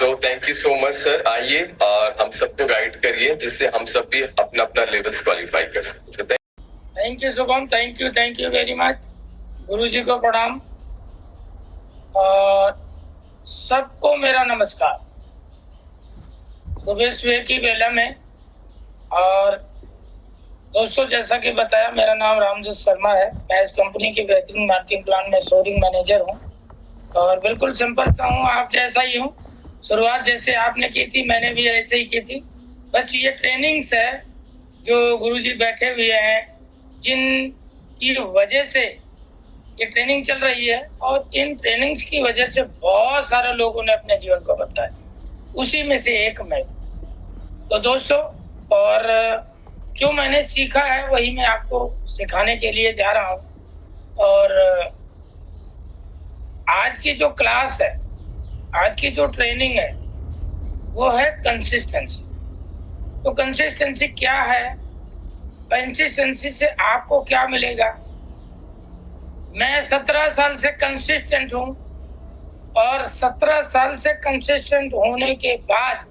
So thank you so much sir. आइए और हम सबको गाइड करिए जिससे हम सब भी अपना अपना लेवल्स क्वालिफाई कर सकते। Thank you Shubham, thank you very much. गुरुजी को प्रणाम और सबको मेरा नमस्कार। सुबह की बेला में और दोस्तों, जैसा कि बताया, मेरा नाम रामजस शर्मा है। मैं इस कंपनी की बेहतरीन मार्केटिंग प्लान में सोरिंग मैनेजर हूँ और बिल्कुल सिंपल सा हूँ, आप जैसा ही हूँ। शुरुआत जैसे आपने की थी मैंने भी ऐसे ही की थी। बस ये ट्रेनिंग्स है जो गुरुजी बैठे हुए हैं, जिनकी वजह से ये ट्रेनिंग चल रही है और इन ट्रेनिंग्स की वजह से बहुत सारे लोगों ने अपने जीवन को बताया, उसी में से एक मैं। तो दोस्तों, और जो मैंने सीखा है वही मैं आपको सिखाने के लिए जा रहा हूँ। और आज की जो क्लास है, आज की जो ट्रेनिंग है, वो है कंसिस्टेंसी। तो कंसिस्टेंसी क्या है? कंसिस्टेंसी से आपको क्या मिलेगा? मैं 17 साल से कंसिस्टेंट हूँ और 17 साल से कंसिस्टेंट होने के बाद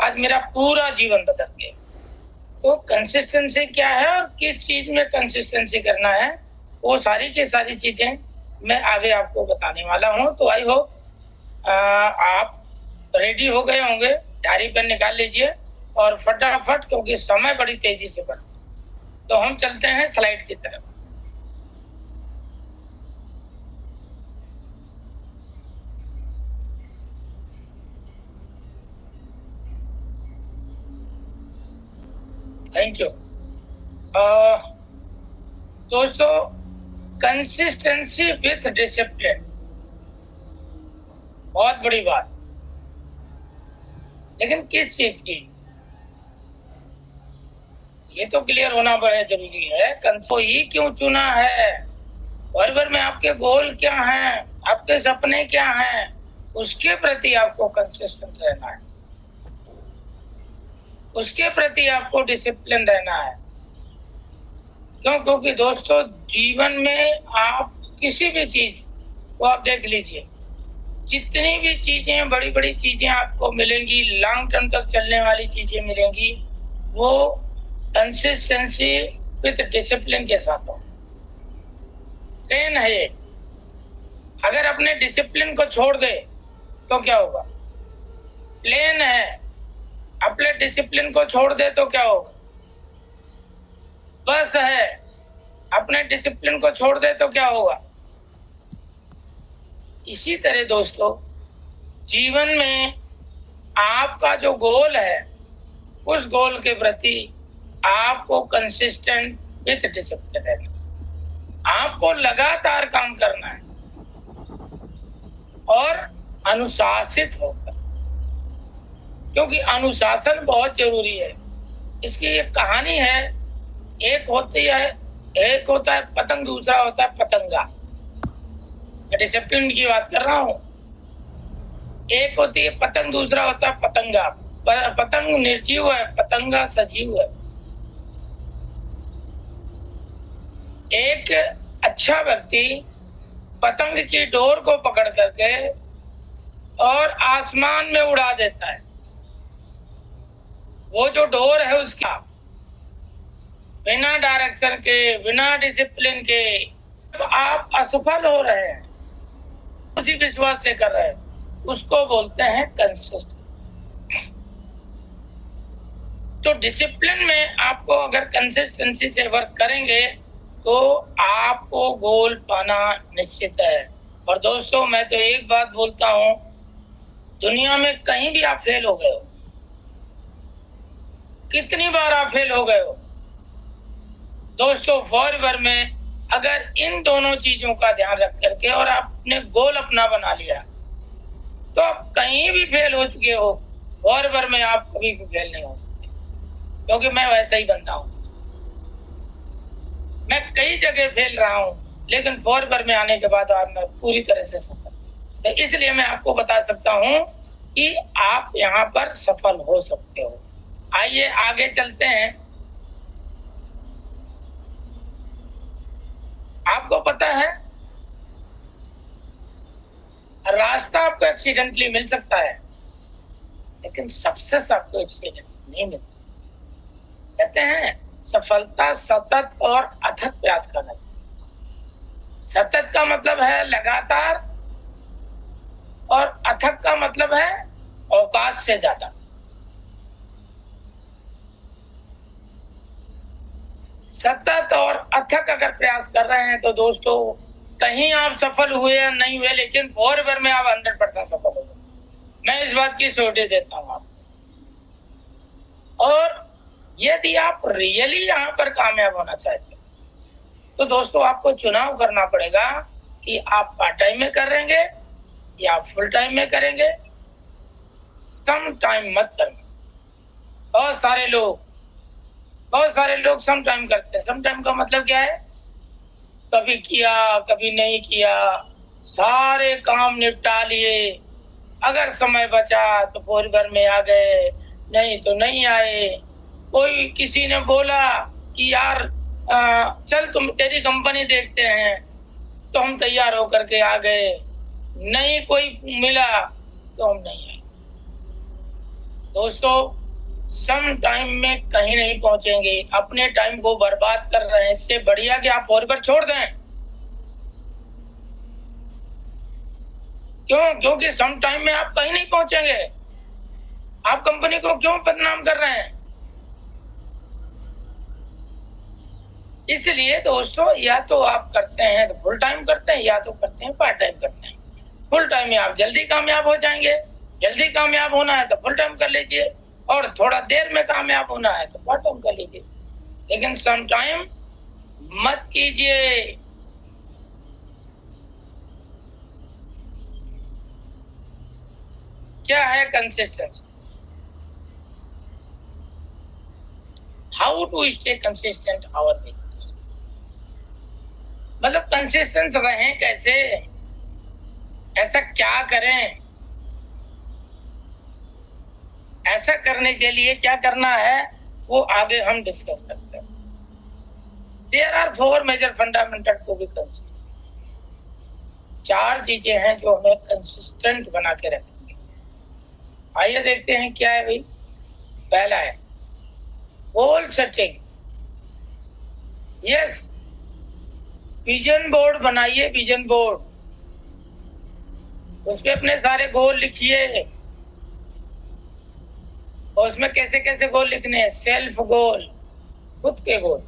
आज मेरा पूरा जीवन बदल गया। तो कंसिस्टेंसी क्या है और किस चीज में कंसिस्टेंसी करना है, वो सारी की सारी चीजें मैं आगे आपको बताने वाला हूँ। तो आई होप आप रेडी हो गए होंगे, डायरी पेन निकाल लीजिए और फटाफट, क्योंकि समय बड़ी तेजी से बढ़। तो हम चलते हैं स्लाइड की तरफ। Thank you. दोस्तों, कंसिस्टेंसी विथ डिसिप्लिन, बहुत बड़ी बात। लेकिन किस चीज की, ये तो क्लियर होना बहुत जरूरी है। कंसो ही क्यों चुना है, और में आपके गोल क्या हैं, आपके सपने क्या हैं, उसके प्रति आपको कंसिस्टेंट रहना है, उसके प्रति आपको डिसिप्लिन रहना है। क्यों? क्योंकि दोस्तों, जीवन में आप किसी भी चीज को आप देख लीजिए, जितनी भी चीजें, बड़ी बड़ी चीजें आपको मिलेंगी, लॉन्ग टर्म तक चलने वाली चीजें मिलेंगी, वो कंसिस्टेंसी विद डिसिप्लिन के साथ हो। ट्रेन है ये, अगर अपने डिसिप्लिन को छोड़ दे तो क्या होगा? प्लेन है, अपने डिसिप्लिन को छोड़ दे तो क्या होगा? बस है, अपने डिसिप्लिन को छोड़ दे तो क्या होगा? इसी तरह दोस्तों, जीवन में आपका जो गोल है, उस गोल के प्रति आपको कंसिस्टेंट विथ डिसिप्लिन रहना, आपको लगातार काम करना है और अनुशासित होकर, क्योंकि अनुशासन बहुत जरूरी है। इसकी एक कहानी है, एक होता है पतंग, दूसरा होता है पतंगा। मैं डिसिप्लिन की बात कर रहा हूँ। एक होती है पतंग, दूसरा होता है पतंगा। पतंग निर्जीव है, पतंगा सजीव है। एक अच्छा व्यक्ति पतंग की डोर को पकड़ करके और आसमान में उड़ा देता है। वो जो डोर है उसका, बिना डायरेक्शन के, बिना डिसिप्लिन के आप असफल हो रहे हैं, उसी विश्वास से कर रहे हैं, उसको बोलते हैं कंसिस्टेंट। तो डिसिप्लिन में आपको अगर कंसिस्टेंसी से वर्क करेंगे तो आपको गोल पाना निश्चित है। और दोस्तों, मैं तो एक बात बोलता हूँ, दुनिया में कहीं भी आप फेल हो गए हो, कितनी बार आप फेल हो गए हो, दोस्तों, फॉरएवर में अगर इन दोनों चीजों का ध्यान रख करके और आपने गोल अपना बना लिया, तो आप कहीं भी फेल हो चुके हो, फॉरएवर में आप कभी भी फेल नहीं हो सकते, क्योंकि मैं वैसा ही बंदा हूँ। मैं कई जगह फेल रहा हूँ, लेकिन फॉरएवर में आने के बाद मैं पूरी तरह से सफल। तो इसलिए मैं आपको बता सकता हूँ कि आप यहाँ पर सफल हो सकते हो। आइए आगे चलते हैं। आपको पता है, रास्ता आपको एक्सीडेंटली मिल सकता है, लेकिन सक्सेस आपको इससे नहीं मिलती। कहते हैं सफलता सतत और अथक प्रयास करना। सतत का मतलब है लगातार और अथक का मतलब है अवकाश से ज्यादा। सतत और अथक अगर प्रयास कर रहे हैं तो दोस्तों कहीं आप सफल हुए या नहीं हुए, लेकिन फॉरएवर में आप 100% सफल हो गए। मैं इस बात की श्योरिटी देता हूं आपको। और यदि आप रियली यहाँ पर कामयाब होना चाहते हैं तो दोस्तों आपको चुनाव करना पड़ेगा कि आप पार्ट टाइम में करेंगे या फुल टाइम में करेंगे। सम टाइम मत करना। बहुत सारे लोग सम टाइम करते हैं। सम टाइम का मतलब क्या है? कभी किया कभी नहीं किया, सारे काम निपटा लिए, अगर समय बचा तो फॉरएवर में आ गए, नहीं तो नहीं आए। कोई किसी ने बोला कि यार चल तुम तेरी कंपनी देखते हैं, तो हम तैयार होकर के आ गए। नहीं कोई मिला तो हम नहीं आए। दोस्तों सम टाइम में कहीं नहीं पहुंचेंगे। अपने टाइम को बर्बाद कर रहे हैं, इससे बढ़िया कि आप फॉरएवर छोड़ दें। क्यों? क्योंकि सम टाइम में आप कहीं नहीं पहुंचेंगे। आप कंपनी को क्यों बदनाम कर रहे हैं? इसलिए दोस्तों या तो आप करते हैं तो फुल टाइम करते हैं, या तो करते हैं पार्ट टाइम करते हैं। फुल टाइम में आप जल्दी कामयाब हो जाएंगे। जल्दी कामयाब होना है तो फुल टाइम कर लीजिए, और थोड़ा देर में कामयाब होना है तो पार्ट टाइम कर लीजिए, लेकिन सम टाइम मत कीजिए। क्या है consistency? How to stay consistent our business? मतलब कंसिस्टेंट रहें कैसे? ऐसा क्या करें? ऐसा करने के लिए क्या करना है वो आगे हम डिस्कस करते हैं। There are 4 major fundamental to be consistent. 4 चीजें हैं जो हमें कंसिस्टेंट बना के रखेंगे। आइए देखते हैं क्या है भाई। पहला है goal setting. Yes, vision board बनाइए। विजन बोर्ड, उसमें अपने सारे गोल लिखिए। और उसमें कैसे कैसे गोल लिखने हैं? सेल्फ गोल, खुद के गोल।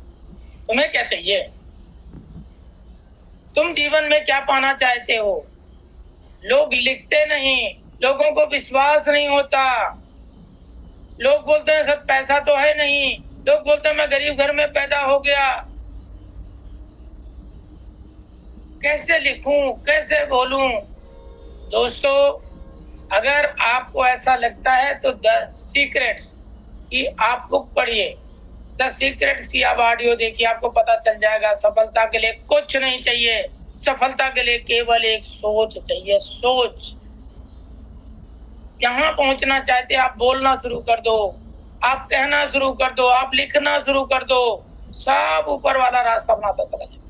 तुम्हें क्या चाहिए? तुम जीवन में क्या पाना चाहते हो? लोग लिखते नहीं, लोगों को विश्वास नहीं होता। लोग बोलते हैं सब पैसा तो है नहीं, लोग बोलते हैं मैं गरीब घर में पैदा हो गया। कैसे लिखूं, कैसे बोलूं? दोस्तों अगर आपको ऐसा लगता है तो द सीक्रेट्स की आप बुक पढ़िए। द सीक्रेट्स की आप ऑडियो देखिए, आपको पता चल जाएगा। सफलता के लिए कुछ नहीं चाहिए, सफलता के लिए केवल एक सोच चाहिए। सोच। जहां पहुंचना चाहते आप बोलना शुरू कर दो, आप कहना शुरू कर दो, आप लिखना शुरू कर दो, सब ऊपर वाला रास्ता बनाता चला जाए।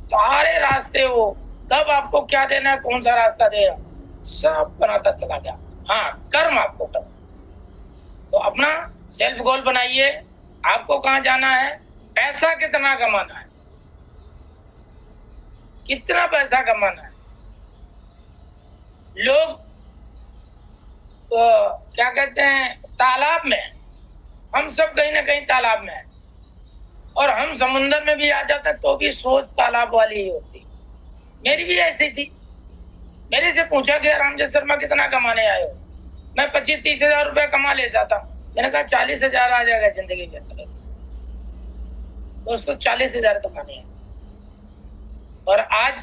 सारे रास्ते हो, तब आपको क्या देना है, कौन सा रास्ता देगा, सब बनाता चला गया। हाँ, कर्म आपको करना। तो अपना सेल्फ गोल बनाइए। आपको कहां जाना है, पैसा कितना कमाना है, कितना पैसा कमाना है। लोग तो क्या कहते हैं, तालाब में। हम सब कहीं ना कहीं तालाब में है, और हम समुद्र में भी आ जाते तो भी सोच तालाब वाली ही होती। मेरी भी ऐसी थी। मेरे से पूछा गया रामजय शर्मा कितना कमाने आए हो? मैं 25-30 हजार रुपए कमा लेता था। मैंने कहा 40 हजार आ जाएगा जिंदगी के अंदर। दोस्तों 40 हजार कमाने हैं, और आज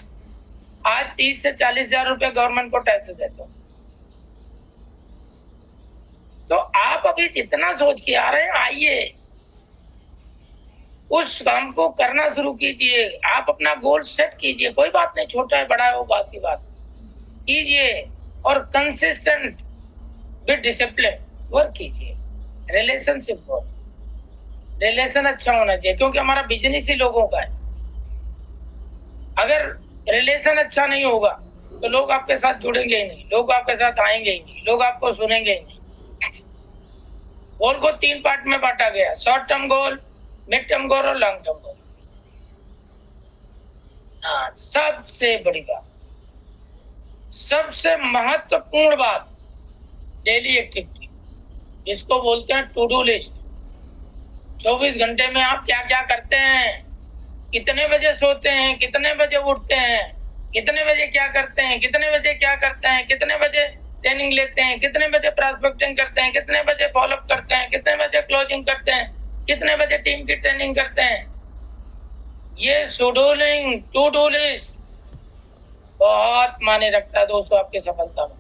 30 से 40 हजार रुपए गवर्नमेंट को टैक्स देते हो। तो आप अभी जितना सोच के आ रहे हैं, आइए उस काम को करना शुरू कीजिए। आप अपना गोल सेट कीजिए, कोई बात नहीं, छोटा है बड़ा है वो बात की बात कीजिए, और कंसिस्टेंट विद डिसिप्लिन वर्क कीजिए। रिलेशनशिप वर्क, रिलेशन अच्छा होना चाहिए, क्योंकि हमारा बिजनेस ही लोगों का है। अगर रिलेशन अच्छा नहीं होगा तो लोग आपके साथ जुड़ेंगे ही नहीं, लोग आपके साथ आएंगे ही नहीं, लोग आपको सुनेंगे ही नहीं। गोल को 3 पार्ट में बांटा गया, short term goal, mid term goal और लॉन्ग टर्म गोल। हाँ, सबसे बड़ी बात, सबसे महत्वपूर्ण बात, डेली एक्टिविटी, जिसको बोलते हैं टू डू लिस्ट। 24 घंटे में आप क्या क्या करते हैं, कितने बजे सोते हैं, कितने बजे उठते हैं, कितने बजे क्या करते हैं, कितने बजे क्या करते हैं, कितने बजे ट्रेनिंग लेते हैं, कितने बजे प्रॉस्पेक्टिंग करते हैं, कितने बजे फॉलोअप करते हैं, कितने बजे क्लोजिंग करते हैं, कितने बजे टीम की ट्रेनिंग करते हैं। ये शेड्यूलिंग, टू डू लिस्ट बहुत मायने रखता है दोस्तों आपकी सफलता में,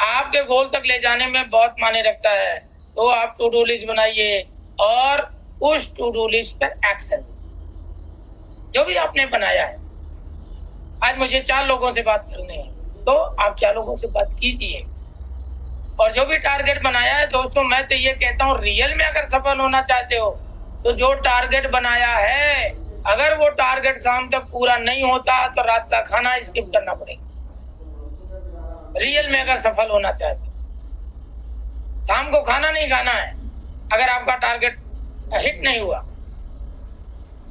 आपके गोल तक ले जाने में बहुत मायने रखता है। तो आप टू डू लिस्ट बनाइए और उस टू डू लिस्ट पर एक्शन, जो भी आपने बनाया है। आज मुझे 4 लोगों से बात करनी है, तो आप 4 लोगों से बात कीजिए। और जो भी टारगेट बनाया है दोस्तों, मैं तो ये कहता हूँ, रियल में अगर सफल होना चाहते हो तो जो टारगेट बनाया है, अगर वो टारगेट शाम तक पूरा नहीं होता तो रात का खाना स्किप करना पड़ेगा। रियल में अगर सफल होना चाहते हो, शाम को खाना नहीं खाना है अगर आपका टारगेट हिट नहीं हुआ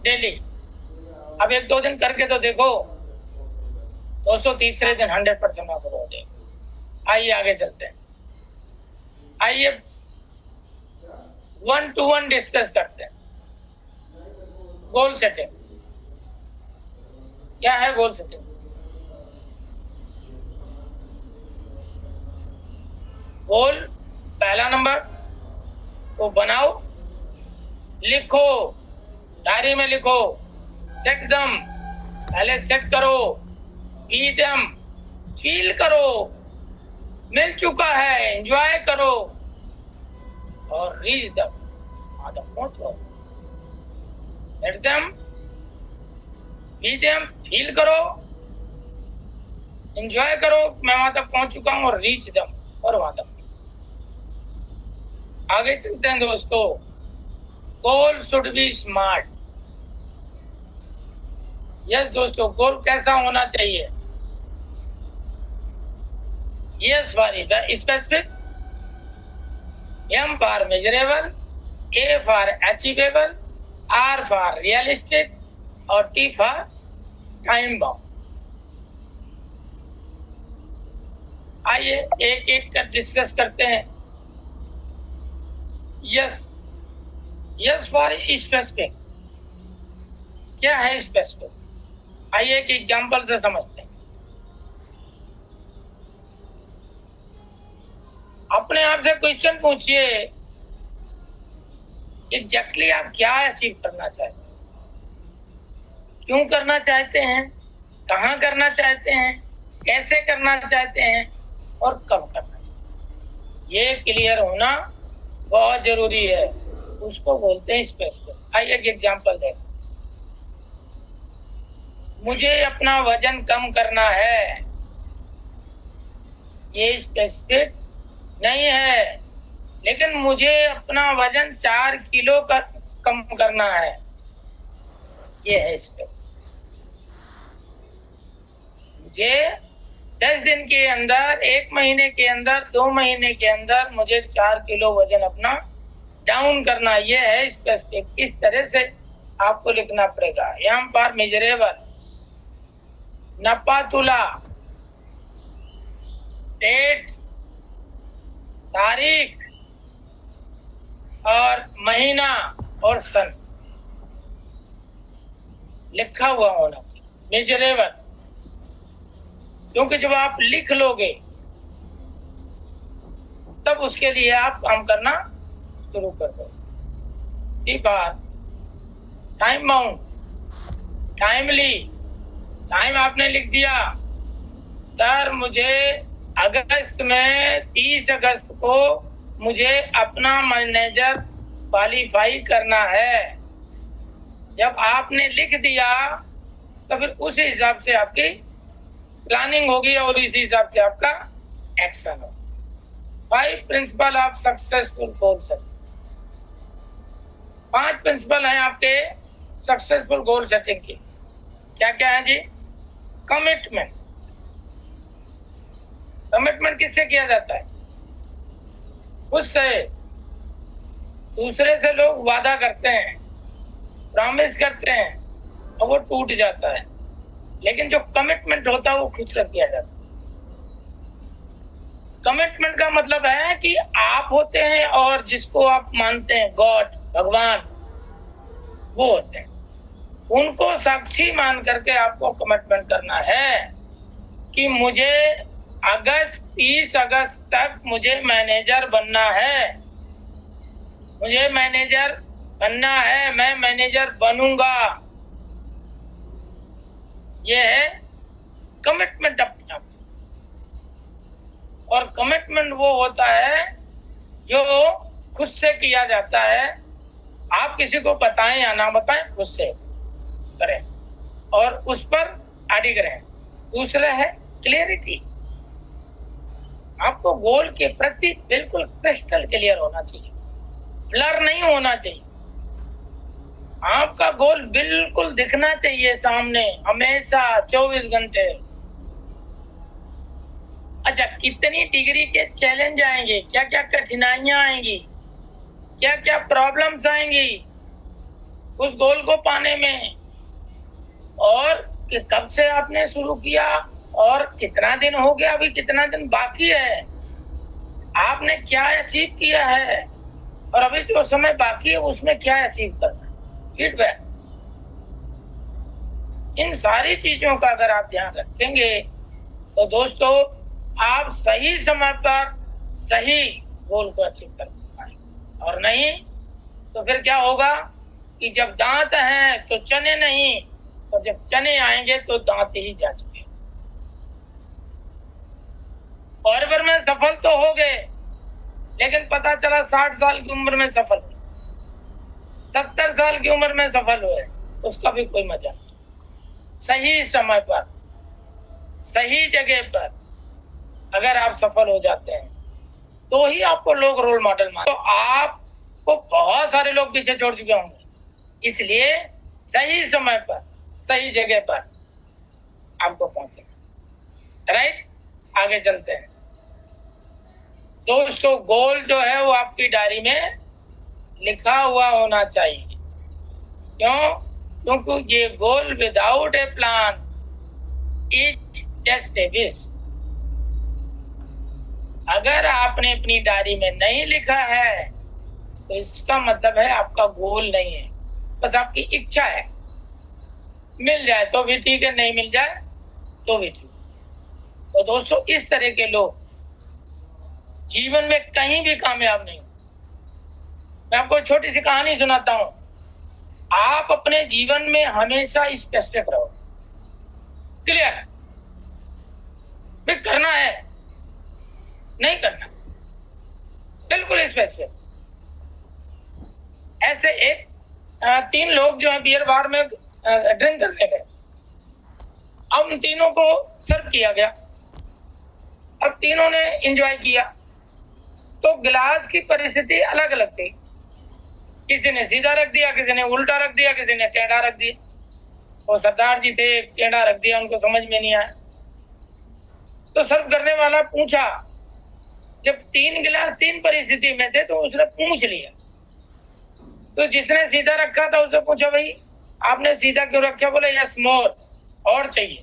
डेली। अब 1-2 दिन करके तो देखो दोस्तों, तीसरे दिन 100% आप हो जाएगा। आइए आगे चलते हैं, आइए 1-to-1 डिस्कस करते हैं। गोल सेटिंग क्या है? गोल सेटिंग गोल, पहला नंबर वो बनाओ, लिखो, डायरी में लिखो, सेट दम, पहले सेट करो, बी दम, फील करो, मिल चुका है, एंजॉय करो, और रीच दम, आदम पहुंचो। सेट दम, बी दम, फील करो, एंजॉय करो, मैं वहां तक पहुंच चुका हूं, और रीच दम, और वहां तक। आगे चलते हैं दोस्तों। Goal should be smart. Yes दोस्तों, गोल कैसा होना चाहिए? Yes for specific, M for measurable, A for achievable, R for realistic, और T फॉर टाइम बाउंड। आइए एक एक कर डिस्कस करते हैं। यस फॉर स्पेसिफिक, क्या है स्पेसिफिक? आइए एक एग्जांपल से समझते हैं। अपने आप से क्वेश्चन पूछिए, एग्जैक्टली आप क्या अचीव करना चाहते हैं, क्यों करना चाहते हैं, कहाँ करना चाहते हैं, कैसे करना चाहते हैं, और कब करना चाहते हैं। ये क्लियर होना बहुत जरूरी है, उसको बोलते हैं स्पेसिफिक। आइए एक एग्जांपल देखें। मुझे अपना वजन कम करना है, ये स्पेसिफिक नहीं है, लेकिन मुझे अपना वजन 4 किलो कम करना है, ये है स्पेसिफिक। मुझे 10 दिन के अंदर, 1 महीने के अंदर, 2 महीने के अंदर मुझे 4 किलो वजन अपना डाउन करना, ये है स्पेसिफिक। इस तरह से आपको लिखना पड़ेगा। M फॉर मेजरेबल, नपा तुला, डेट, तारीख, और महीना, और सन लिखा हुआ होना चाहिए। मेजरेबल, क्योंकि जब आप लिख लोगे तब उसके लिए आप काम करना शुरू कर दो। ठीक है। टाइम बाउंड, टाइमली, टाइम आपने लिख दिया, सर मुझे अगस्त में 30 अगस्त को मुझे अपना मैनेजर क्वालिफाई करना है। जब आपने लिख दिया तो फिर उस हिसाब से आपकी प्लानिंग होगी और इसी हिसाब से आपका एक्शन हो। 5 principle of successful goal setting. 5 principle हैं आपके सक्सेसफुल गोल सेटिंग के। क्या क्या है जी? कमिटमेंट, कमिटमेंट किससे किया जाता है? खुद से। दूसरे से लोग वादा करते हैं, प्रॉमिस करते हैं और वो टूट जाता है, लेकिन जो कमिटमेंट होता है वो खुद से किया जाता है। कमिटमेंट का मतलब है कि आप होते हैं और जिसको आप मानते हैं गॉड, भगवान, वो होते हैं, उनको साक्षी मान करके आपको कमिटमेंट करना है कि मुझे 30 अगस्त तक मुझे मैनेजर बनना है, मुझे मैनेजर बनना है, मैं मैनेजर बनूंगा। ये है कमिटमेंट अपने आप से। और कमिटमेंट वो होता है जो खुद से किया जाता है। आप किसी को बताएं या ना बताएं, खुद से करें और उस पर अडिग रहें। दूसरा है क्लियरिटी। आपको गोल के प्रति बिल्कुल क्रिस्टल क्लियर होना चाहिए, ब्लर नहीं होना चाहिए। आपका गोल बिल्कुल दिखना चाहिए सामने हमेशा 24 घंटे। अच्छा, कितनी डिग्री के चैलेंज आएंगे, क्या क्या कठिनाइयां आएंगी, क्या क्या प्रॉब्लम्स आएंगी उस गोल को पाने में, और कि कब से आपने शुरू किया और कितना दिन हो गया, अभी कितना दिन बाकी है, आपने क्या अचीव किया है और अभी जो समय बाकी है उसमें क्या अचीव करना है, फीडबैक। इन सारी चीजों का अगर आप ध्यान रखेंगे तो दोस्तों आप सही समय पर सही गोल को अचीव कर पाएंगे। और नहीं तो फिर क्या होगा कि जब दांत हैं तो चने नहीं, और जब चने आएंगे तो दांत ही जा चुके। फॉरएवर में सफल तो हो गए, लेकिन पता चला 60 साल की उम्र में सफल, 70 साल की उम्र में सफल हुए, उसका भी कोई मजा नहीं। सही समय पर सही जगह पर अगर आप सफल हो जाते हैं तो ही आपको लोग रोल मॉडल मानते। तो आपको बहुत सारे लोग पीछे छोड़ चुके होंगे, इसलिए सही समय पर सही जगह पर आपको पहुंचना। राइट, आगे चलते हैं दोस्तों। गोल जो है वो आपकी डायरी में लिखा हुआ होना चाहिए। क्यों? क्योंकि ये goal without a plan is just a wish. अगर आपने अपनी डायरी में नहीं लिखा है तो इसका मतलब है आपका गोल नहीं है, बस आपकी इच्छा है। मिल जाए तो भी ठीक है, नहीं मिल जाए तो भी ठीक। तो दोस्तों इस तरह के लोग जीवन में कहीं भी कामयाब नहीं। मैं आपको छोटी सी कहानी सुनाता हूं। आप अपने जीवन में हमेशा स्पेसिफिक रहो, क्लियर भी करना है नहीं करना, बिल्कुल स्पेसिफिक। ऐसे एक 3 लोग जो है बियर बार में ड्रिंक करने गए। अब उन तीनों को सर्व किया गया, अब तीनों ने एंजॉय किया। तो गिलास की परिस्थिति अलग अलग थी, किसी ने सीधा रख दिया, किसी ने उल्टा रख दिया, किसी ने टेढ़ा रख दिया। वो सरदार जी थे, टेढ़ा रख दिया, उनको समझ में नहीं आया। तो सर्व करने वाला पूछा, जब 3 गिलास 3 परिस्थिति में थे तो उसने पूछ लिया। तो जिसने सीधा रखा था उससे पूछा, भाई आपने सीधा क्यों रखा? बोले यस मोर, और चाहिए।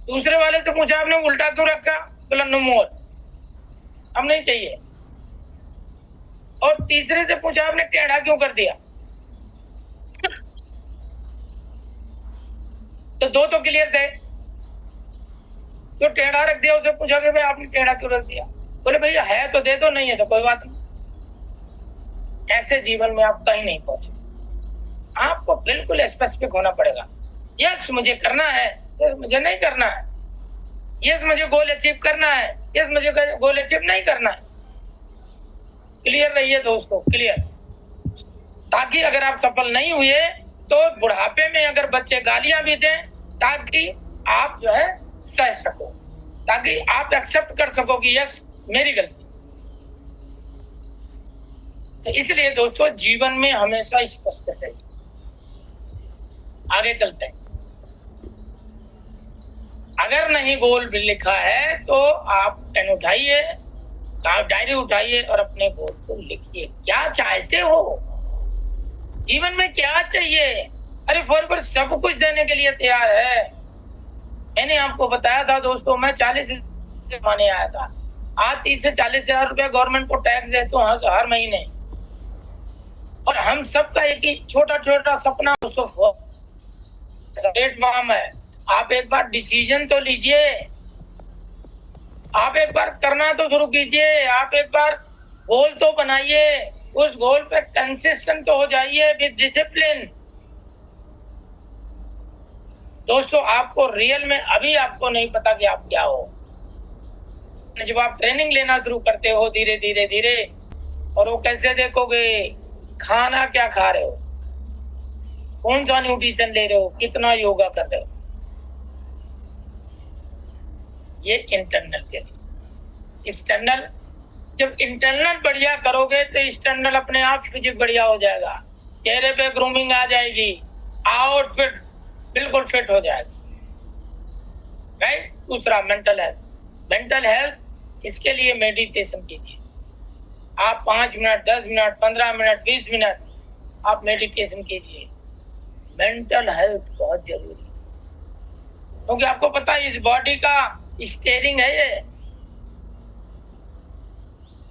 दूसरे वाले से पूछा, आपने उल्टा क्यों रखा? बोला नो मोर, अब नहीं चाहिए। और तीसरे से पूछा, आपने टेढ़ा क्यों कर दिया? तो 2 तो क्लियर थे। तो टेढ़ा रख दिया, उसे पूछा कि भाई आपने टेढ़ा क्यों रख दिया? बोले भैया है तो दे दो, नहीं है तो कोई बात नहीं। ऐसे जीवन में आप कहीं नहीं पहुंचे। आपको बिल्कुल स्पेसिफिक होना पड़ेगा। यस मुझे करना है, यस मुझे नहीं करना है, यस मुझे गोल अचीव करना है, यस मुझे गोल अचीव नहीं करना है। क्लियर रहिए दोस्तों, क्लियर। ताकि अगर आप सफल नहीं हुए तो बुढ़ापे में अगर बच्चे गालियां भी दें, ताकि आप जो है सह सको, ताकि आप एक्सेप्ट कर सको कि यस मेरी गलती। तो इसलिए दोस्तों जीवन में हमेशा स्पष्ट रहिए। आगे चलते हैं। अगर नहीं गोल भी लिखा है तो आप पेन उठाइए, आप डायरी उठाइए और अपने गोल को लिखिए। क्या चाहते हो जीवन में, क्या चाहिए? अरे फॉरवर्ड सब कुछ देने के लिए तैयार है। मैंने आपको बताया था दोस्तों, मैं 40 से कमाने आया था, आज 30 से 40 हजार रुपया गवर्नमेंट को टैक्स देता हूँ हर महीने। और हम सबका एक ही छोटा छोटा सपना दोस्तों प्लेटफॉर्म है। आप एक बार डिसीजन तो लीजिए, आप एक बार करना तो शुरू कीजिए, आप एक बार गोल तो बनाइए, उस गोल पे कंसिस्टेंट तो हो जाइए विद डिसिप्लिन। दोस्तों आपको रियल में अभी आपको नहीं पता कि आप क्या हो। जब आप ट्रेनिंग लेना शुरू करते हो धीरे धीरे धीरे, और वो कैसे देखोगे, खाना क्या खा रहे हो, कौन सा न्यूट्रिशन ले रहे हो, कितना योगा कर रहे हो, ये इंटरनल के लिए। एक्सटर्नल, जब इंटरनल बढ़िया करोगे तो एक्सटर्नल अपने आप फिजिक बढ़िया हो जाएगा, चेहरे पे ग्रूमिंग आ जाएगी, आउटफिट बिल्कुल फिट हो जाएगा, राइट। दूसरा मेंटल हेल्थ। मेंटल हेल्थ, इसके लिए मेडिटेशन कीजिए। आप 5 मिनट, 10 मिनट, 15 मिनट, 20 मिनट आप मेडिटेशन कीजिए। मेंटल हेल्थ बहुत जरूरी है, क्योंकि आपको पता है इस बॉडी का स्टीयरिंग है ये,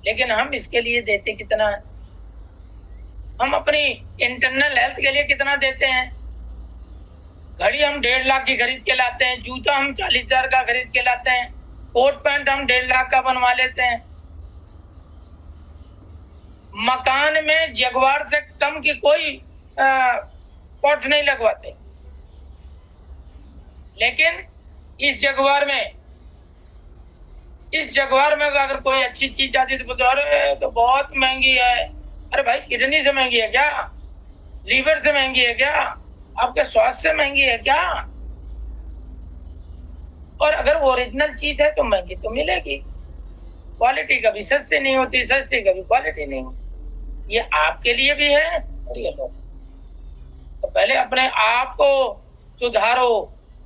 लेकिन हम इसके लिए देते कितना है? हम अपनी इंटरनल हेल्थ के लिए कितना देते हैं? घड़ी हम 1.5 लाख की खरीद के लाते हैं, जूता हम 40,000 का खरीद के लाते हैं, कोट पैंट हम 1.5 लाख का बनवा लेते हैं, मकान में जगुआर से कम की कोई पॉट नहीं लगवाते। लेकिन इस जगुआर में अगर कोई अच्छी चीज आती तो बोलते अरे तो बहुत महंगी है। अरे भाई किडनी से महंगी है क्या? लीवर से महंगी है क्या? आपके स्वास्थ्य से महंगी है क्या? और अगर वो ओरिजिनल चीज है तो महंगी तो मिलेगी, क्वालिटी कभी सस्ती नहीं होती, सस्ती कभी क्वालिटी नहीं होती। ये आपके लिए भी है और ये लोग। तो पहले अपने आप को सुधारो,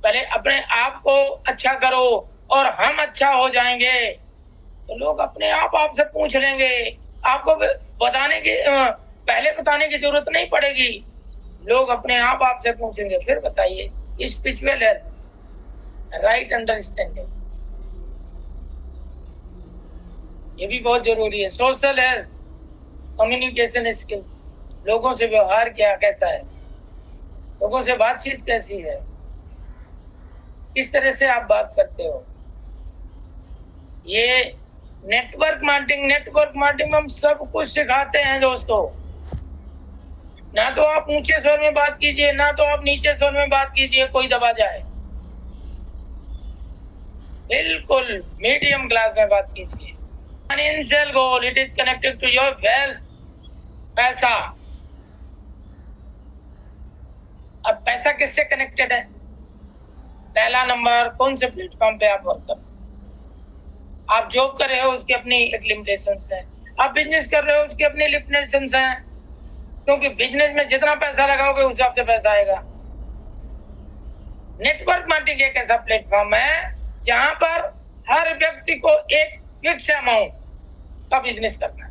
पहले अपने आप को अच्छा करो, और हम अच्छा हो जाएंगे तो लोग अपने आप आपसे पूछ लेंगे। आपको बताने की पहले बताने की जरूरत नहीं पड़ेगी, लोग अपने आप आपसे पूछेंगे फिर बताइए। स्पिरिचुअल हेल्थ, राइट अंडरस्टैंडिंग, ये भी बहुत जरूरी है। सोशल हेल्थ, कम्युनिकेशन स्किल्स, लोगों से व्यवहार क्या कैसा है, लोगों से बातचीत कैसी है, किस तरह से आप बात करते हो। ये नेटवर्क मार्केटिंग में हम सब कुछ सिखाते हैं दोस्तों। ना तो आप ऊंचे स्वर में बात कीजिए, ना तो आप नीचे स्वर में बात कीजिए कोई दबा जाए, बिल्कुल मीडियम क्लास में बात कीजिए। Financial goal, it is connected to your wealth, पैसा। अब पैसा किससे कनेक्टेड है? पहला नंबर, कौन से प्लेटफॉर्म पे आप वर्क कर, आप जॉब कर रहे हो उसकी अपनी एक लिमिटेशंस है, आप बिजनेस कर रहे हो उसकी अपनी लिमिटेशंस हैं, क्योंकि बिजनेस में जितना पैसा लगाओगे उस हिसाब से पैसा आएगा। नेटवर्क मार्केटिंग एक ऐसा प्लेटफॉर्म है जहां पर हर व्यक्ति को एक फिक्स अमाउंट का बिजनेस करना है,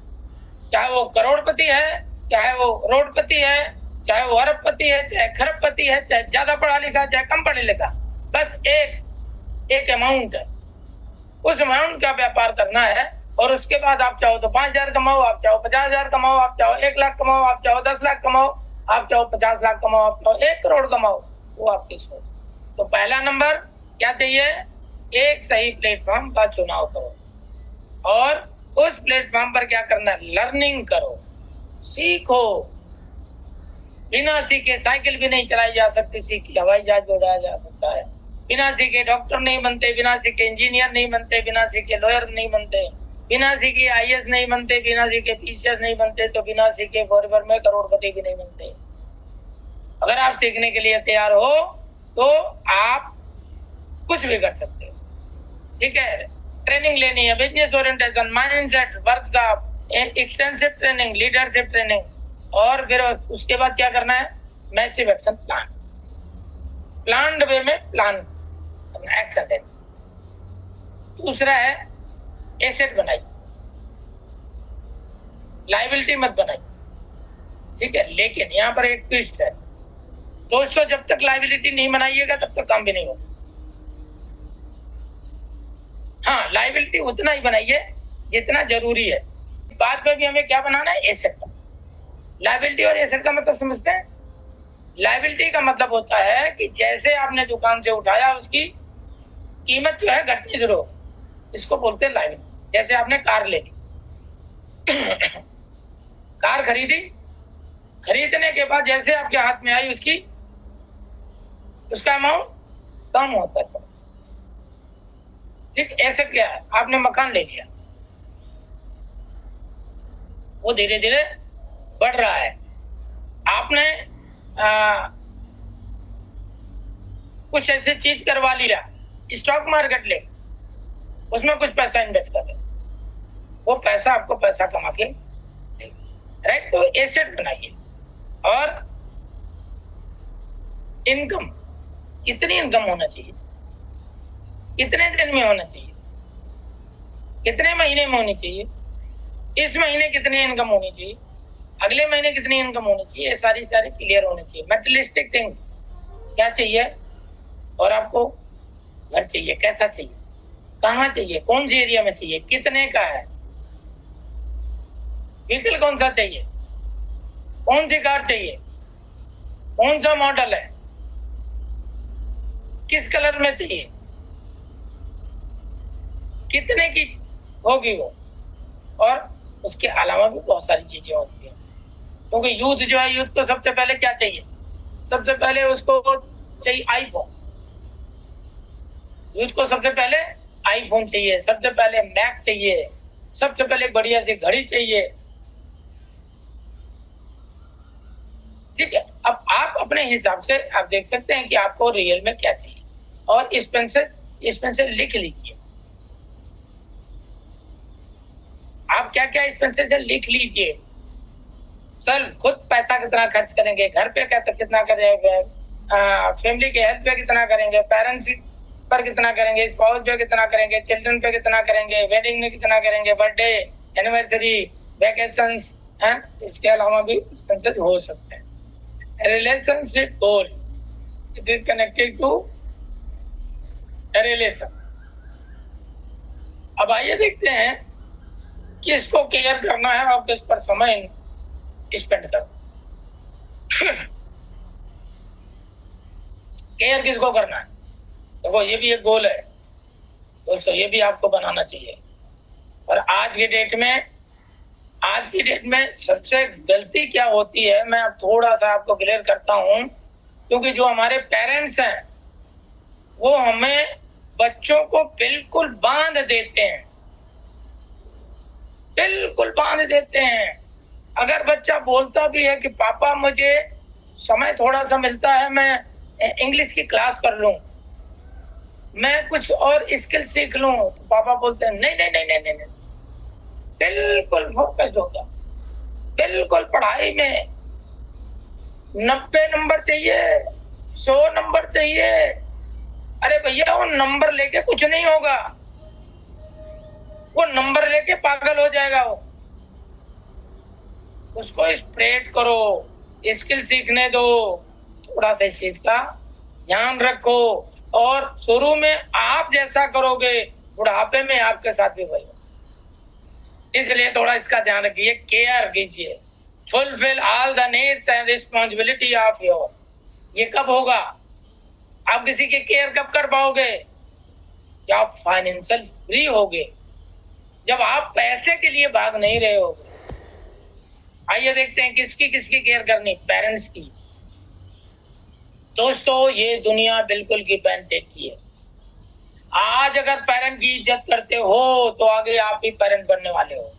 चाहे वो करोड़पति है, चाहे वो रोडपति है, चाहे वो अरबपति है, चाहे खरबपति है, चाहे ज्यादा पढ़ा लिखा, चाहे कम पढ़ा लिखा, बस एक अमाउंट है, उस अमाउंट का व्यापार करना है। और उसके बाद आप चाहो तो 5,000 कमाओ, आप चाहो 50,000 कमाओ, आप चाहो 1 लाख कमाओ, आप चाहो 10 लाख कमाओ, आप चाहो 50 लाख कमाओ, आप चाहो 1 करोड़ कमाओ, वो आपकी सोच। तो पहला नंबर क्या चाहिए? एक सही प्लेटफॉर्म का चुनाव करो और उस प्लेटफॉर्म पर क्या करना है? लर्निंग करो, सीखो। बिना सीखे साइकिल भी नहीं चलाई जा सकती, सीखी हवाई जहाज भी उड़ाया जा सकता है। बिना सीखे डॉक्टर नहीं बनते, बिना सीखे इंजीनियर नहीं बनते, बिना सीखे लॉयर नहीं बनते, बिना सीखे IAS नहीं बनते, बिना सीखे PCS नहीं बनते, तो बिना सीखे फॉरएवर में करोड़पति भी नहीं बनते। अगर आप सीखने के लिए तैयार हो तो आप कुछ भी कर सकते हो, ठीक है। ट्रेनिंग लेनी है, business orientation, mindset, workshop, extensive training, leadership training, और फिर उसके बाद क्या करना है? मैसिव एक्शन प्लान, प्लान्ड वे में प्लान। एक्शन लेना। दूसरा है एसेट बनाइए, लायबिलिटी मत बनाइए, ठीक है। लेकिन यहाँ पर एक ट्विस्ट है दोस्तों, जब तक लायबिलिटी नहीं बनाइएगा तब तक काम भी नहीं होगा। हाँ, लायबिलिटी उतना ही बनाइए जितना जरूरी है। बाद में भी हमें क्या बनाना है, एसेट। लायबिलिटी और एसेट का मतलब समझते हैं? लायबिलिटी का मतलब होता है कि जैसे आपने दुकान से उठाया उसकी कीमत जो है घटनी शुरू हो, इसको बोलते हैं लायबिलिटी। जैसे आपने कार ले ली कार खरीदी, खरीदने के बाद जैसे आपके हाथ में आई उसका अमाउंट कम होता है, ठीक। एसेट क्या है, आपने मकान ले लिया, वो धीरे धीरे बढ़ रहा है। आपने कुछ ऐसी चीज करवा लिया, स्टॉक मार्केट ले, उसमें कुछ पैसा इन्वेस्ट कर दे, वो पैसा आपको पैसा कमा के दे, राइट। तो एसेट बनाइए। और इनकम, कितनी इनकम होना चाहिए, कितने दिन में होना चाहिए, कितने महीने में होनी चाहिए, इस महीने कितनी इनकम होनी चाहिए, अगले महीने कितनी इनकम होनी चाहिए, ये सारी क्लियर होनी चाहिए। मटेरियलिस्टिक थिंग्स क्या चाहिए, और आपको घर चाहिए, कैसा चाहिए, कहाँ चाहिए, कौन सी एरिया में चाहिए, कितने का है, व्हीकल कौन सा चाहिए, कौन सी कार चाहिए, कौन सा मॉडल है, किस कलर में चाहिए, कितने की होगी वो। और उसके अलावा भी बहुत सारी चीजें होती हैं, क्योंकि यूथ जो है, यूथ को सबसे पहले क्या चाहिए, सबसे पहले उसको चाहिए आईफोन। यूथ को सबसे पहले आईफोन चाहिए, सबसे पहले मैक चाहिए, सबसे पहले बढ़िया सी घड़ी चाहिए, ठीक है। अब आप अपने हिसाब से आप देख सकते हैं कि आपको रियल में क्या चाहिए, और इसमें से लिख लीजिए। आप क्या क्या इसमें से लिख लीजिए। सर खुद पैसा कितना खर्च करेंगे, घर पे कितना करेंगे, फैमिली के हेल्थ पे कितना करेंगे, पेरेंट्स पर कितना करेंगे, स्पाउस पे कितना करेंगे, चिल्ड्रन पे कितना करेंगे, वेडिंग में कितना करेंगे, बर्थडे, एनिवर्सरी, वैकेशंस, इसके अलावा भी एक्सपेंसेस हो सकते हैं। Relationship goal, it is connected to relation. अब आइए देखते हैं किसको केयर करना है और किस पर समय स्पेंड करो। केयर किसको करना है, देखो ये भी एक गोल है दोस्तों, ये भी आपको बनाना चाहिए। और आज की डेट में सबसे गलती क्या होती है, मैं अब थोड़ा सा आपको क्लियर करता हूं, क्योंकि जो हमारे पेरेंट्स हैं वो हमें बच्चों को बिल्कुल बांध देते हैं, बिल्कुल बांध देते हैं। अगर बच्चा बोलता भी है कि पापा मुझे समय थोड़ा सा मिलता है, मैं इंग्लिश की क्लास कर लूं, मैं कुछ और स्किल सीख लूं, तो पापा बोलते हैं नहीं नहीं नहीं नहीं नहीं, नहीं। बिल्कुल फोकस होगा, बिल्कुल पढ़ाई में 90 नंबर चाहिए, 100 नंबर चाहिए। अरे भैया वो नंबर लेके कुछ नहीं होगा, वो नंबर लेके पागल हो जाएगा वो। उसको स्प्रेड करो, स्किल सीखने दो, थोड़ा सा इस चीज का ध्यान रखो, और शुरू में आप जैसा करोगे बुढ़ापे में आपके साथ भी वही, इसलिए थोड़ा इसका ध्यान रखिए, केयर कीजिए। Fulfil all the needs and responsibility of your. ये कब होगा, आप किसी की केयर कब कर पाओगे, जब आप फाइनेंशियल फ्री होगे, जब आप पैसे के लिए भाग नहीं रहे होगे। आइए देखते हैं किसकी केयर करनी, पेरेंट्स की। दोस्तों ये दुनिया बिल्कुल गिव एंड टेक की है। आज अगर पेरेंट की इज्जत करते हो तो आगे आप ही पेरेंट बनने वाले हो,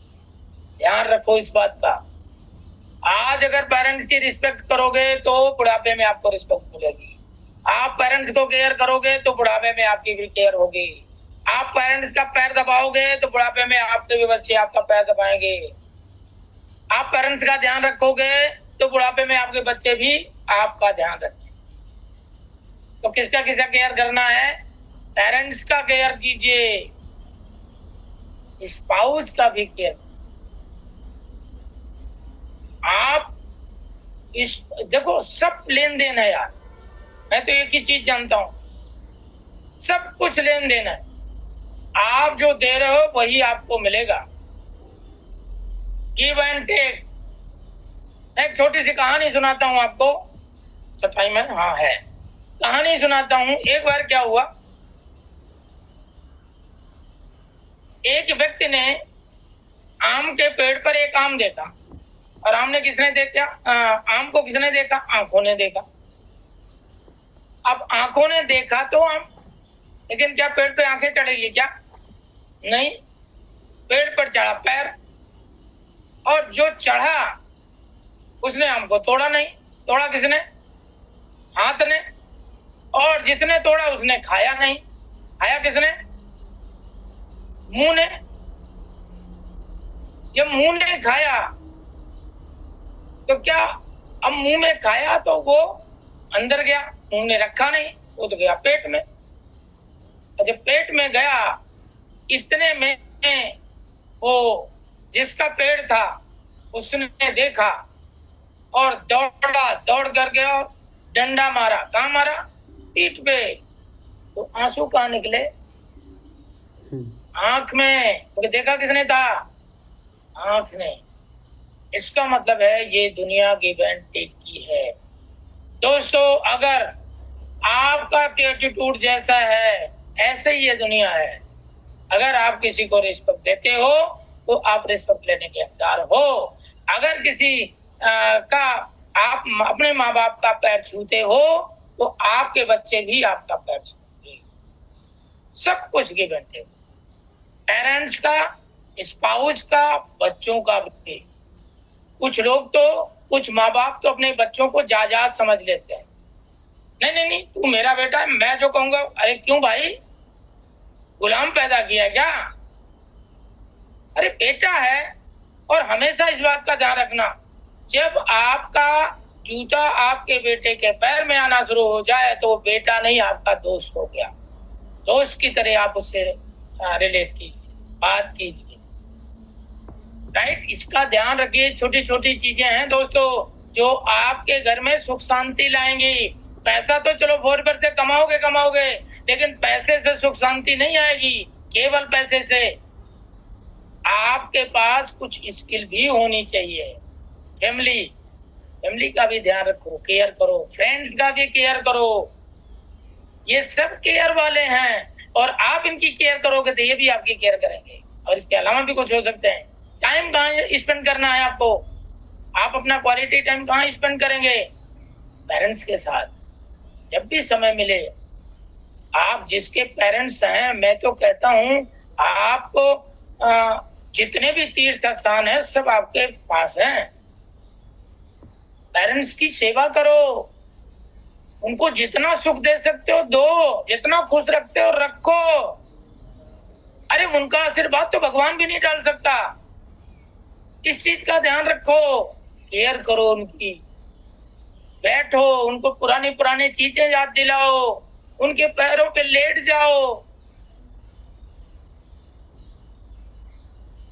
ध्यान रखो इस बात का। आज अगर पेरेंट्स की रिस्पेक्ट करोगे तो बुढ़ापे में आपको रिस्पेक्ट मिलेगी। आप पेरेंट्स को केयर करोगे तो बुढ़ापे में आपकी भी केयर होगी। आप पेरेंट्स का पैर दबाओगे तो बुढ़ापे में आपके भी बच्चे आपका पैर दबाएंगे। आप पेरेंट्स का ध्यान रखोगे तो बुढ़ापे में आपके बच्चे भी आपका ध्यान रखेंगे। तो किसका केयर करना है, पेरेंट्स का केयर कीजिए, स्पाउस का भी केयर। आप इस देखो सब लेन देन है यार, मैं तो एक ही चीज जानता हूं, सब कुछ लेन देन है। आप जो दे रहे हो वही आपको मिलेगा, गिव एंड टेक। मैं एक छोटी सी कहानी सुनाता हूं आपको, सफाई में हाँ है, कहानी सुनाता हूं। एक बार क्या हुआ, एक व्यक्ति ने आम के पेड़ पर एक आम देखा, और आम को किसने देखा? आंखों ने देखा। अब आंखों ने देखा तो आम, लेकिन क्या पेड़ पे आंखें चढ़ेगी क्या? नहीं, पेड़ पर चढ़ा पैर, और जो चढ़ा उसने आम को तोड़ा नहीं। तोड़ा किसने? हाथ ने। और जिसने तोड़ा उसने खाया नहीं। खाया किसने? मुंह ने। जब मुंह ने खाया तो क्या, अब मुंह में खाया तो वो अंदर गया, मुंह ने रखा नहीं, वो तो गया पेट में। और जब पेट में गया, इतने में वो जिसका पेड़ था उसने देखा और दौड़ कर गया और डंडा मारा। कहाँ मारा? पीठ पे। तो आंसू कहाँ निकले? आंख में। तो देखा किसने था? आंख ने। इसका मतलब है ये दुनिया गिव एंड टेक की है। दोस्तों, अगर आपका एटीट्यूड जैसा है ऐसे ही ये दुनिया है। अगर आप किसी को रिस्पेक्ट देते हो तो आप रिस्पेक्ट लेने के हकदार हो। अगर किसी का आप अपने माँ बाप का पैर छूते हो तो आपके बच्चे भी आपका पैर छूते। सब कुछ गिव एंड टेक, पेरेंट्स का, स्पाउस का, बच्चों का भी। कुछ लोग तो, कुछ माँ बाप तो अपने बच्चों को जायदाद समझ लेते हैं। नहीं, तू मेरा बेटा है, मैं जो कहूंगा। अरे क्यों भाई, गुलाम पैदा किया क्या? अरे बेटा है। और हमेशा इस बात का ध्यान रखना, जब आपका जूता आपके बेटे के पैर में आना शुरू हो जाए तो बेटा नहीं, आपका दोस्त हो गया। दोस्त की तरह आप उससे रिलेट कीजिए, बात कीजिए, राइट। इसका ध्यान रखिए। छोटी छोटी चीजें हैं दोस्तों जो आपके घर में सुख शांति लाएंगी। पैसा तो चलो 4 से कमाओगे, लेकिन पैसे से सुख शांति नहीं आएगी। केवल पैसे से आपके पास कुछ स्किल भी होनी चाहिए। फैमिली का भी ध्यान रखो, केयर करो, फ्रेंड्स का भी केयर करो। ये सब केयर वाले हैं, और आप इनकी केयर करोगे तो ये भी आपकी केयर करेंगे। और इसके अलावा भी कुछ हो सकते हैं। टाइम कहाँ स्पेंड करना है आपको? आप अपना क्वालिटी टाइम कहाँ स्पेंड करेंगे? पेरेंट्स के साथ। जब भी समय मिले, आप जिसके पेरेंट्स हैं, मैं तो कहता हूं आपको जितने भी तीर्थ स्थान है सब आपके पास हैं। पेरेंट्स की सेवा करो, उनको जितना सुख दे सकते हो दो, जितना खुश रखते हो रखो। अरे उनका आशीर्वाद तो भगवान भी नहीं डाल सकता। इस चीज का ध्यान रखो, केयर करो उनकी। बैठो, उनको पुरानी चीजें याद दिलाओ, उनके पैरों पे लेट जाओ।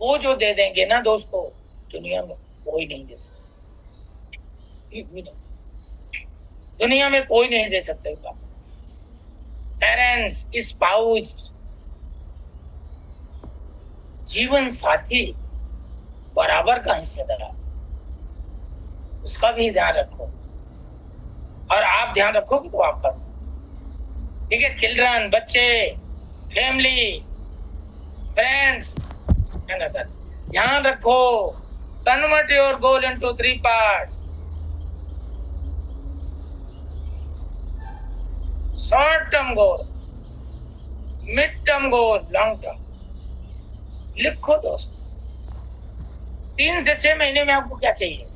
वो जो दे देंगे ना दोस्तों, दुनिया में कोई नहीं दे सकता। दुनिया में कोई नहीं दे सकता। पेरेंट्स, स्पाउस, जीवन साथी बराबर का हिस्सेदार, उसका भी ध्यान रखो। और आप ध्यान रखोगे तो आप करो, ठीक है। चिल्ड्रन, बच्चे, फैमिली, फ्रेंड्स, ध्यान रखो। Convert your goal into 3 part. Short term goal, mid term goal, long term. लिखो दोस्त, 3 से 6 महीने में आपको क्या चाहिए?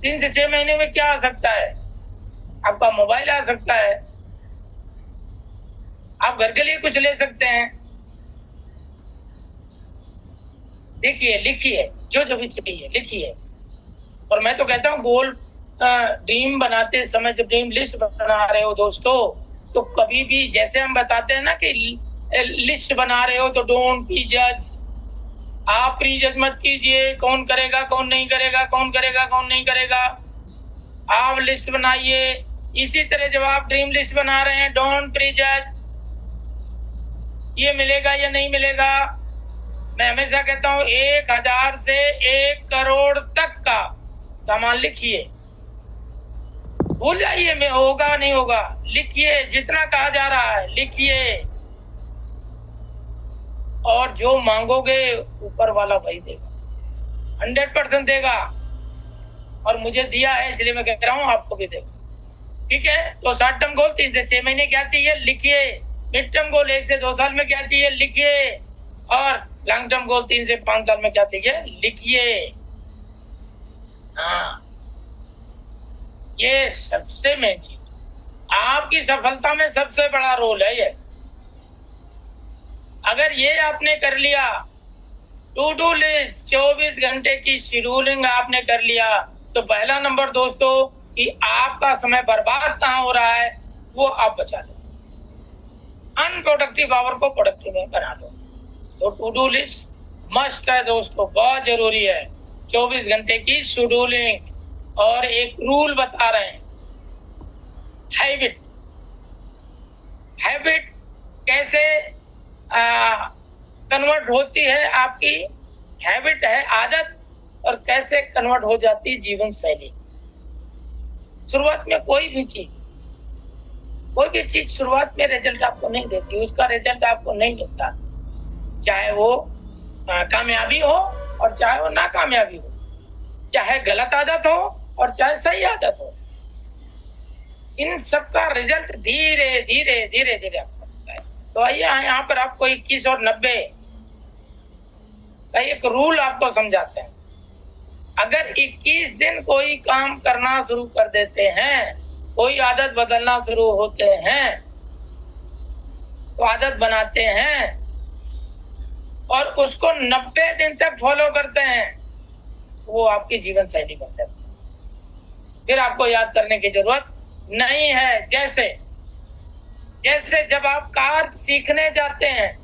3 से 6 महीने में क्या आ सकता है? आपका मोबाइल आ सकता है, आप घर के लिए कुछ ले सकते हैं। लिखिए जो भी चाहिए लिखिए। और मैं तो कहता हूँ गोल ड्रीम बनाते समय, जब ड्रीम लिस्ट बना रहे हो दोस्तों, तो कभी भी जैसे हम बताते हैं ना कि लिस्ट बना रहे हो तो डोंट बी जज, आप प्री जज मत कीजिए कौन करेगा कौन नहीं करेगा, कौन करेगा कौन नहीं करेगा, आप लिस्ट बनाइए। इसी तरह जब आप ड्रीम लिस्ट बना रहे हैं, डोंट प्री जज, ये मिलेगा या नहीं मिलेगा। मैं हमेशा कहता हूं 1000 से 1 करोड़ तक का सामान लिखिए, भूल जाइए में होगा नहीं होगा, लिखिए, जितना कहा जा रहा है लिखिए, और जो मांगोगे ऊपर वाला वही देगा, 100% देगा। और मुझे दिया है इसलिए मैं कह रहा हूं आपको भी देगा, ठीक है। तो शॉर्ट टर्म गोल 3 से 6 महीने क्या चाहिए लिखिए, मिड टर्म गोल 1 से 2 साल में क्या चाहिए लिखिए, और लॉन्ग टर्म गोल 3 से 5 साल में क्या चाहिए लिखिए। हाँ, ये सबसे मेन चीज, आपकी सफलता में सबसे बड़ा रोल है ये। अगर ये आपने कर लिया, टू डू लिस्ट 24 घंटे की शेड्यूलिंग आपने कर लिया, तो पहला नंबर दोस्तों कि आपका समय बर्बाद कहाँ हो रहा है वो आप बचा लो, अनप्रोडक्टिव आवर को प्रोडक्टिव में बना दो। तो टू डू लिस्ट मस्ट है दोस्तों, बहुत जरूरी है। 24 घंटे की शेड्यूलिंग, और एक रूल बता रहे हैं, हैबिट। हैबिट कैसे कन्वर्ट होती है, आपकी हैबिट है आदत, और कैसे कन्वर्ट हो जाती है जीवन शैली। शुरुआत में कोई भी चीज शुरुआत में रिजल्ट आपको नहीं देती, उसका रिजल्ट आपको नहीं मिलता, चाहे वो कामयाबी हो और चाहे वो नाकामयाबी हो, चाहे गलत आदत हो और चाहे सही आदत हो। इन सब का रिजल्ट धीरे धीरे धीरे धीरे आपको मिलता है। तो आइए यहाँ पर आपको 21 और 90 का एक रूल आपको समझाते हैं। अगर 21 दिन कोई काम करना शुरू कर देते हैं, कोई आदत बदलना शुरू होते हैं, तो आदत बनाते हैं और उसको 90 दिन तक फॉलो करते हैं, वो आपकी जीवन शैली बन जाती है। फिर आपको याद करने की जरूरत नहीं है। जैसे जब आप कार सीखने जाते हैं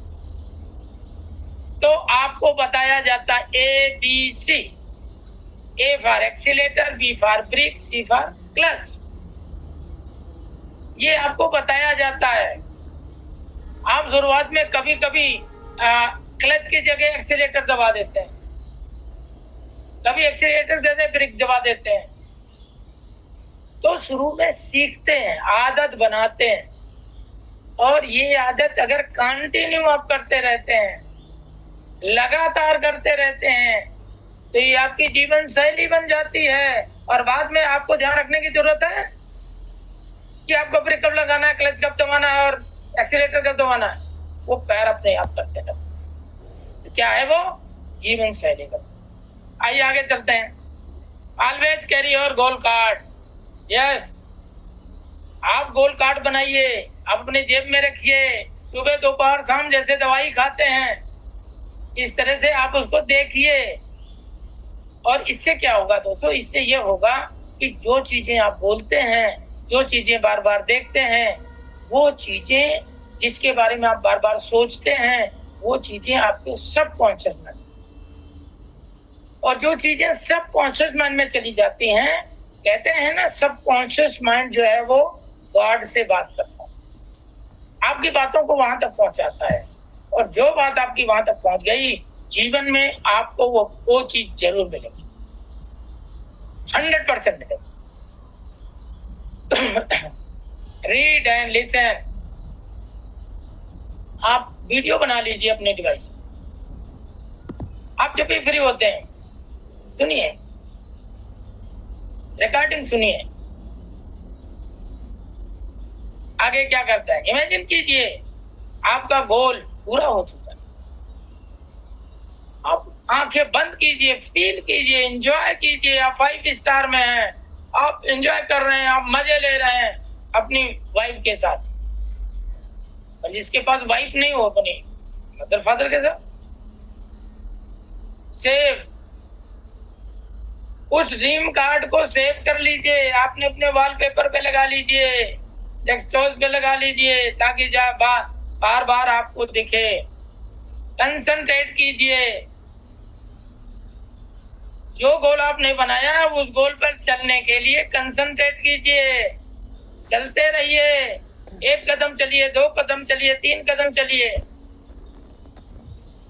तो आपको बताया जाता है ABC, A for accelerator, B for brake, C for clutch. ये आपको बताया जाता है। आप शुरुआत में कभी कभी क्लच की जगह एक्सीलेटर दबा देते हैं, कभी एक्सीलेटर की जगह ब्रेक दबा देते हैं। तो शुरू में सीखते हैं, आदत बनाते हैं, और ये आदत अगर कंटिन्यू आप करते रहते हैं, लगातार करते रहते हैं, तो ये आपकी जीवन शैली बन जाती है। और बाद में आपको ध्यान रखने की जरूरत है कि आपको ब्रेक कब लगाना है, क्लच कब दबाना है और एक्सीलेटर कब दबाना है, वो पैर अपने आप करते हैं। तो क्या है वो जीवन शैली का। आइए आगे चलते हैं। Always carry your goal card. Yes, आप गोल कार्ड बनाइए, आप अपने जेब में रखिए, सुबह दोपहर शाम जैसे दवाई खाते हैं इस तरह से आप उसको देखिए। और इससे क्या होगा दोस्तों, इससे ये होगा कि जो चीजें आप बोलते हैं, जो चीजें बार बार देखते हैं, वो चीजें जिसके बारे में आप बार बार सोचते हैं, वो चीजें आपके सबकॉन्शियस माइंड, और जो चीजें सबकॉन्शियस माइंड में चली जाती हैं, कहते हैं ना सबकॉन्शियस माइंड जो है वो गॉड से बात करता है, आपकी बातों को वहां तक पहुंचाता है। और जो बात आपकी वहां तक पहुंच गई, जीवन में आपको वो चीज जरूर मिलेगी, 100% मिलेगी। Read and listen. आप वीडियो बना लीजिए अपने डिवाइस, आप जब भी फ्री होते हैं सुनिए, रिकॉर्डिंग सुनिए। आगे क्या करता है, इमेजिन कीजिए आपका गोल पूरा हो चुका है, आप आंखें बंद कीजिए, फील कीजिए, एंजॉय कीजिए। आप 5 स्टार में हैं, आप एंजॉय कर रहे हैं, आप मजे ले रहे हैं अपनी वाइफ के साथ। और जिसके पास वाइफ नहीं हो अपनी मदर फादर के साथ सेव, उस ड्रीम कार्ड को सेव कर लीजिए, आपने अपने वॉलपेपर पे लगा लीजिए। डेस्कटॉप पे लगा लीजिए ताकि बार बार आपको दिखे। कंसंट्रेट कीजिए, जो गोल आपने बनाया है उस गोल पर चलने के लिए कंसंट्रेट कीजिए। चलते रहिए, 1 कदम चलिए, 2 कदम चलिए, 3 कदम चलिए।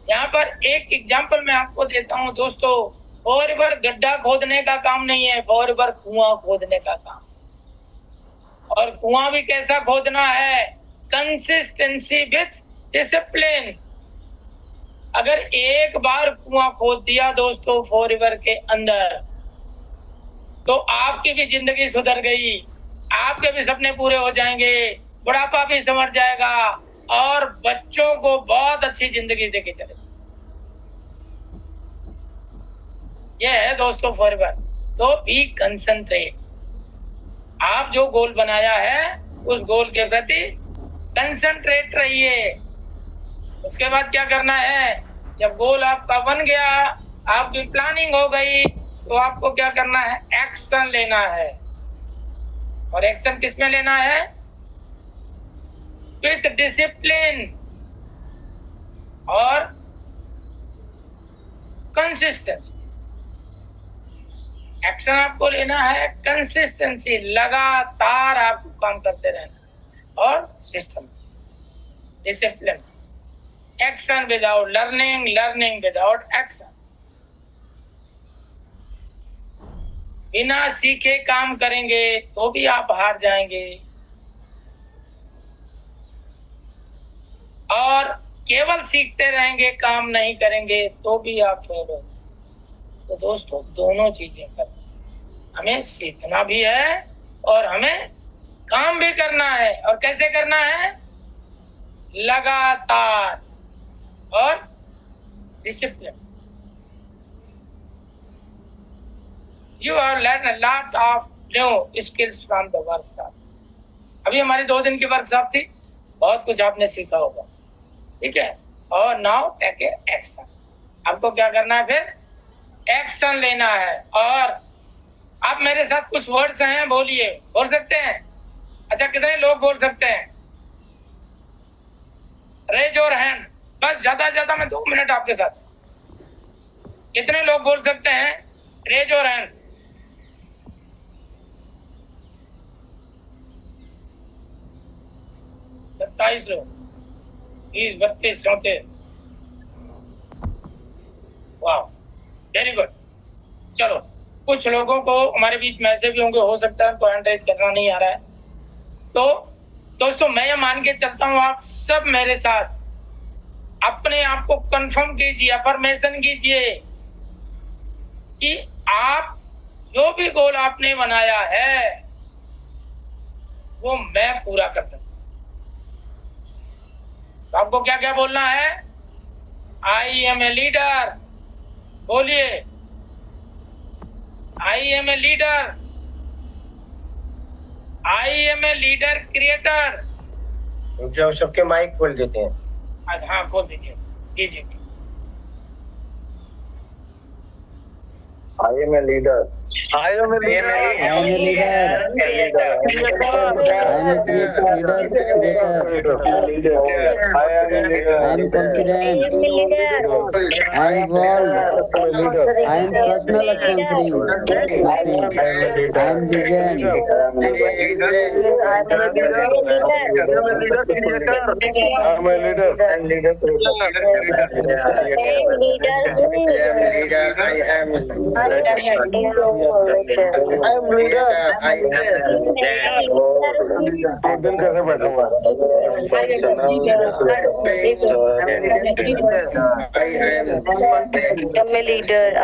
यहाँ पर एक एग्जाम्पल मैं आपको देता हूँ दोस्तों। फॉरएवर गड्ढा खोदने का काम नहीं है, फॉरएवर कुआं खोदने का काम। और कुआं भी कैसा खोदना है? Consistency with discipline. अगर एक बार कुआं खोद दिया दोस्तों फॉरएवर के अंदर, तो आपकी भी जिंदगी सुधर गई, आपके भी सपने पूरे हो जाएंगे, बुढ़ापा भी संवर जाएगा और बच्चों को बहुत अच्छी जिंदगी देके चलेगी। ये है दोस्तों फॉरएवर। तो बी कंसंट्रेट। आप जो गोल बनाया है उस गोल के प्रति कंसंट्रेट रहिए। उसके बाद क्या करना है? जब गोल आपका बन गया, आपकी प्लानिंग हो गई, तो आपको क्या करना है? एक्शन लेना है। और एक्शन किसमें लेना है? विथ डिसिप्लिन और कंसिस्टेंसी। एक्शन आपको लेना है, कंसिस्टेंसी, लगातार आपको काम करते रहना, और system, discipline. Action without learning, learning without action. बिना सीखे काम करेंगे तो भी आप हार जाएंगे, और केवल सीखते रहेंगे, काम नहीं करेंगे तो भी आप फेल हो। तो दोस्तों दोनों चीजें करना, हमें सीखना भी है और हमें काम भी करना है। और कैसे करना है? लगातार और discipline. You have learned a lot of new skills from the workshop. अभी हमारी 2 दिन की वर्कशॉप थी, बहुत कुछ आपने सीखा होगा, ठीक है। और नाउ टेक एक्शन। आपको क्या करना है? फिर एक्शन लेना है। और आप मेरे साथ कुछ वर्ड्स हैं, बोलिए। बोल सकते हैं? अच्छा, कितने लोग बोल सकते हैं? Raise your hand. बस ज्यादा मैं 2 मिनट आपके साथ। कितने लोग बोल सकते हैं? Raise your hand. सत्ताईस लोग, 30, 32, 34। वाह, वेरी गुड। चलो, कुछ लोगों को हमारे बीच में ऐसे भी होंगे, हो सकता है उनको हैंड रेज करना नहीं आ रहा है। तो दोस्तों मैं ये मान के चलता हूँ, आप सब मेरे साथ अपने आप को कंफर्म कीजिए, अफर्मेशन कीजिए कि आप जो भी गोल आपने बनाया है वो मैं पूरा कर सकता हूं। तो आपको क्या क्या बोलना है? I am a leader. बोलिए, I am a leader, I am a leader creator. जो सबके माइक खोल देते हैं। हाँ, खोल दीजिए, कीजिए। I am a leader. I am a leader. I am a leader. I am a creator. I am a leader. I am confident. I am bold. I am personal sponsoring machine. I am vision. I am a leader. I am leader. I am leader. I am leader. दिन कैसे बैठूंगा? I am a leader. I am a leader.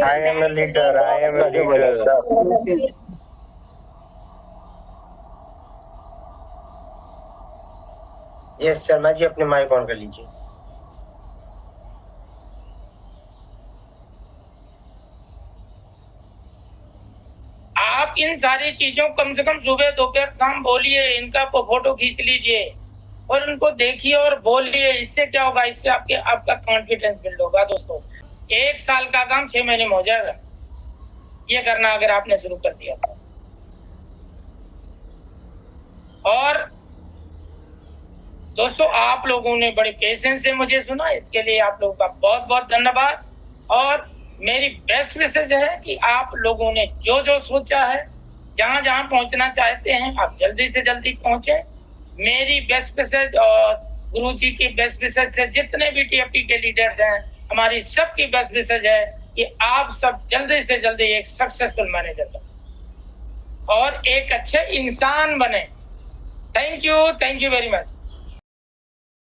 I am a leader. I am a leader. Yes Sharma ji, अपने mic on कर लीजिए। आप इन सारी चीजों कम से कम सुबह, दोपहर, शाम बोलिए। इनका फोटो खींच लीजिए और उनको देखिए और बोलिए। इससे क्या होगा? इससे आपका कॉन्फिडेंस बिल्ड होगा दोस्तों। 1 साल का काम 6 महीने में हो जाएगा। ये करना अगर आपने शुरू कर दिया तो। और दोस्तों, आप लोगों ने बड़े पेशेंस से मुझे सुना, इसके लिए आप लोगों का बहुत बहुत धन्यवाद। और मेरी बेस्ट विशेष है कि आप लोगों ने जो जो सोचा है, जहां जहां पहुंचना चाहते हैं, आप जल्दी से जल्दी पहुंचे। मेरी बेस्ट विशेष और गुरु जी की बेस्ट विशेष है, जितने भी टीएफटी के लीडर्स हैं, हमारी सबकी बेस्ट विशेष है कि आप सब जल्दी से जल्दी एक सक्सेसफुल मैनेजर बने और एक अच्छे इंसान बने। Thank you very much.